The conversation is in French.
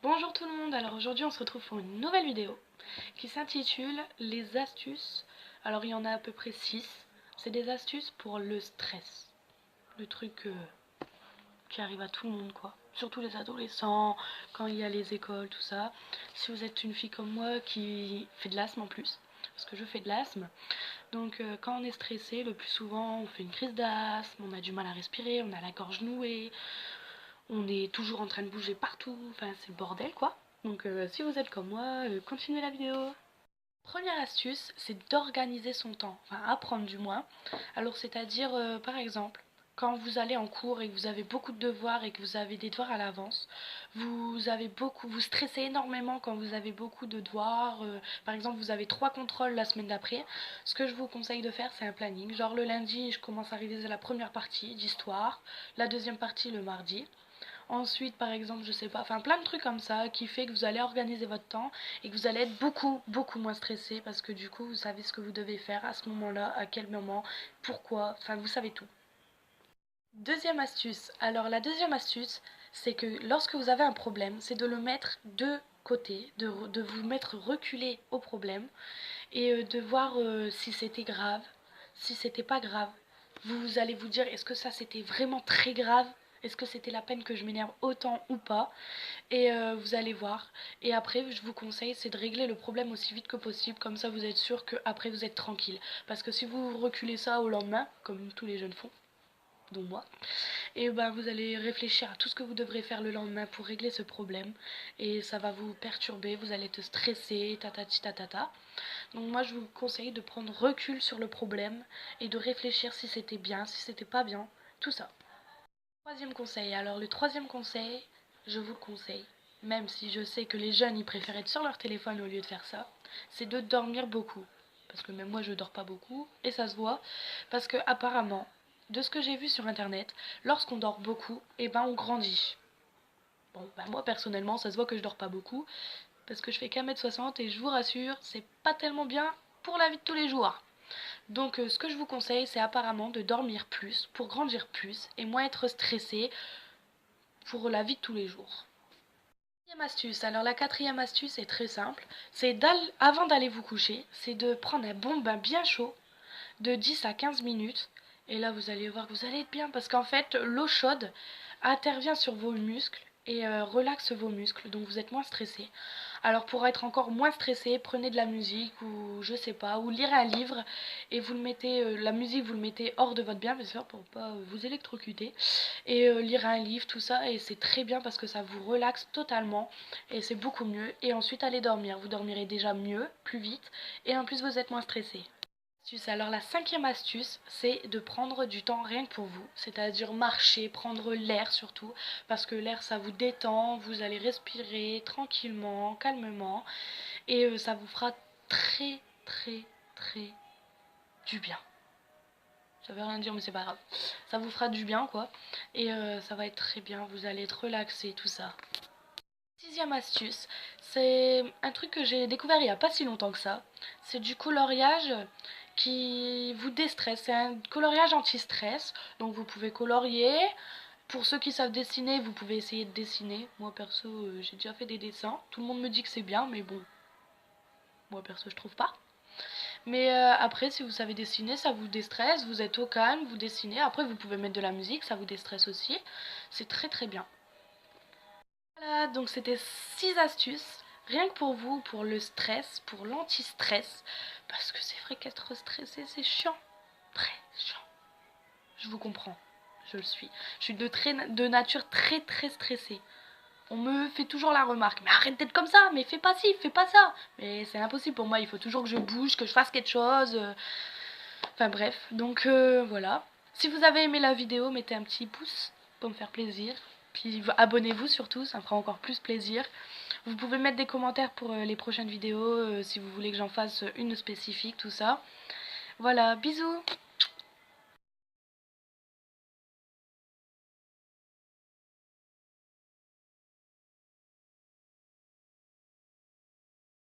Bonjour tout le monde, alors aujourd'hui on se retrouve pour une nouvelle vidéo qui s'intitule les astuces. Alors il y en a à peu près 6, c'est des astuces pour le stress, le truc qui arrive à tout le monde quoi, surtout les adolescents, quand il y a les écoles, tout ça. Si vous êtes une fille comme moi qui fait de l'asthme en plus, parce que je fais de l'asthme, donc quand on est stressé, le plus souvent on fait une crise d'asthme, on a du mal à respirer, on a la gorge nouée, on est toujours en train de bouger partout, enfin c'est le bordel quoi. Donc si vous êtes comme moi, continuez la vidéo. Première astuce, c'est d'organiser son temps, enfin apprendre du moins. Alors c'est-à-dire par exemple, quand vous allez en cours et que vous avez beaucoup de devoirs et que vous avez des devoirs à l'avance, vous stressez énormément quand vous avez beaucoup de devoirs. Par exemple, vous avez 3 contrôles la semaine d'après. Ce que je vous conseille de faire, c'est un planning. Genre le lundi, je commence à réviser la première partie d'histoire, la deuxième partie le mardi. Ensuite, par exemple, je sais pas, enfin plein de trucs comme ça qui fait que vous allez organiser votre temps et que vous allez être beaucoup moins stressé parce que du coup, vous savez ce que vous devez faire à ce moment-là, à quel moment, pourquoi, enfin vous savez tout. Deuxième astuce. Alors la deuxième astuce, c'est que lorsque vous avez un problème, c'est de le mettre de côté, de vous mettre reculé au problème et de voir si c'était grave, si c'était pas grave. Vous allez vous dire, est-ce que ça c'était vraiment très grave? Est-ce que c'était la peine que je m'énerve autant ou pas? Et vous allez voir. Et après, je vous conseille, c'est de régler le problème aussi vite que possible. Comme ça, vous êtes sûr qu'après, vous êtes tranquille. Parce que si vous reculez ça au lendemain, comme tous les jeunes font, dont moi, et ben vous allez réfléchir à tout ce que vous devrez faire le lendemain pour régler ce problème. Et ça va vous perturber, vous allez être stressé, tatati tatata. Donc moi, je vous conseille de prendre recul sur le problème et de réfléchir si c'était bien, si c'était pas bien, tout ça. Troisième conseil. Alors le troisième conseil, je vous le conseille, même si je sais que les jeunes ils préfèrent être sur leur téléphone au lieu de faire ça, c'est de dormir beaucoup. Parce que même moi je dors pas beaucoup et ça se voit. Parce que apparemment, de ce que j'ai vu sur internet, lorsqu'on dort beaucoup, et ben on grandit. Bon, ben moi personnellement, ça se voit que je dors pas beaucoup parce que je fais qu'1m60 et je vous rassure, c'est pas tellement bien pour la vie de tous les jours. Donc ce que je vous conseille, c'est apparemment de dormir plus pour grandir plus et moins être stressé pour la vie de tous les jours. Quatrième astuce, alors la quatrième astuce est très simple, c'est avant d'aller vous coucher, c'est de prendre un bon bain bien chaud de 10 à 15 minutes et là vous allez voir que vous allez être bien parce qu'en fait l'eau chaude intervient sur vos muscles et relaxe vos muscles donc vous êtes moins stressé. Alors pour être encore moins stressé, prenez de la musique ou je sais pas, ou lire un livre et vous le mettez, la musique vous le mettez hors de votre bienfaiseur pour pas vous électrocuter et lire un livre, tout ça et c'est très bien parce que ça vous relaxe totalement et c'est beaucoup mieux et ensuite allez dormir, vous dormirez déjà mieux, plus vite et en plus vous êtes moins stressé. Alors la cinquième astuce, c'est de prendre du temps rien que pour vous, c'est-à-dire marcher, prendre l'air surtout, parce que l'air ça vous détend, vous allez respirer tranquillement, calmement, et ça vous fera très très très du bien. Ça veut rien dire mais c'est pas grave. Ça vous fera du bien quoi, et ça va être très bien, vous allez être relaxé, tout ça. Sixième astuce, c'est un truc que j'ai découvert il n'y a pas si longtemps que ça. C'est du coloriage qui vous déstresse. C'est un coloriage anti-stress. Donc vous pouvez colorier. Pour ceux qui savent dessiner, vous pouvez essayer de dessiner. Moi perso, j'ai déjà fait des dessins. Tout le monde me dit que c'est bien, mais bon, moi perso, je trouve pas. Mais après, si vous savez dessiner, ça vous déstresse. Vous êtes au calme, vous dessinez. Après, vous pouvez mettre de la musique, ça vous déstresse aussi. C'est très très bien. Voilà, donc c'était 6 astuces, rien que pour vous, pour le stress, pour l'anti-stress, parce que c'est vrai qu'être stressé c'est chiant, très chiant. Je vous comprends, je le suis. Je suis de nature très très stressée. On me fait toujours la remarque, mais arrête d'être comme ça, mais fais pas ci, fais pas ça. Mais c'est impossible pour moi, il faut toujours que je bouge, que je fasse quelque chose. Enfin bref, donc voilà. Si vous avez aimé la vidéo, mettez un petit pouce pour me faire plaisir. Puis abonnez-vous surtout, ça me fera encore plus plaisir. Vous pouvez mettre des commentaires pour les prochaines vidéos si vous voulez que j'en fasse une spécifique, tout ça. Voilà, bisous!